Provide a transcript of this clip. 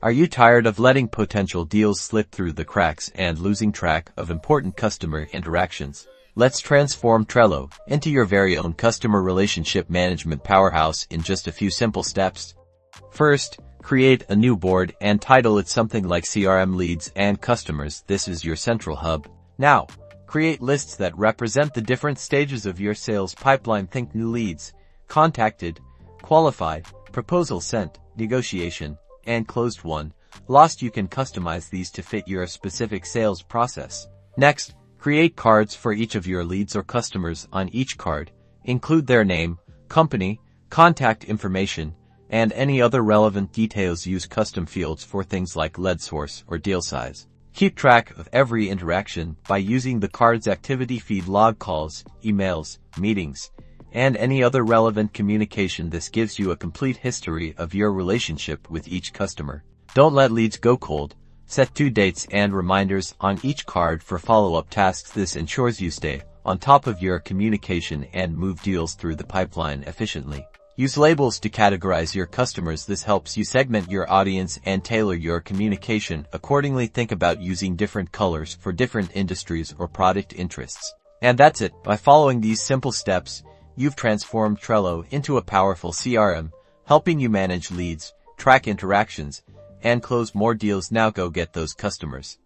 Are you tired of letting potential deals slip through the cracks and losing track of important customer interactions? Let's transform Trello into your very own customer relationship management powerhouse in just a few simple steps. First, create a new board and title it something like CRM Leads and Customers. This is your central hub. Now, create lists that represent the different stages of your sales pipeline. Think new leads, contacted, qualified, proposal sent, negotiation, and closed one. Lost. You can customize these to fit your specific sales process. Next, create cards for each of your leads or customers. On each card, include their name, company, contact information, and any other relevant details. Use custom fields for things like lead source or deal size. Keep track of every interaction by using the card's activity feed, log calls, emails, meetings, and any other relevant communication. This gives you a complete history of your relationship with each customer. Don't let leads go cold. Set due dates and reminders on each card for follow-up tasks. This ensures you stay on top of your communication and move deals through the pipeline efficiently. Use labels to categorize your customers. This helps you segment your audience and tailor your communication accordingly. Think about using different colors for different industries or product interests. And that's it. By following these simple steps, you've transformed Trello into a powerful CRM, helping you manage leads, track interactions, and close more deals. Now go get those customers.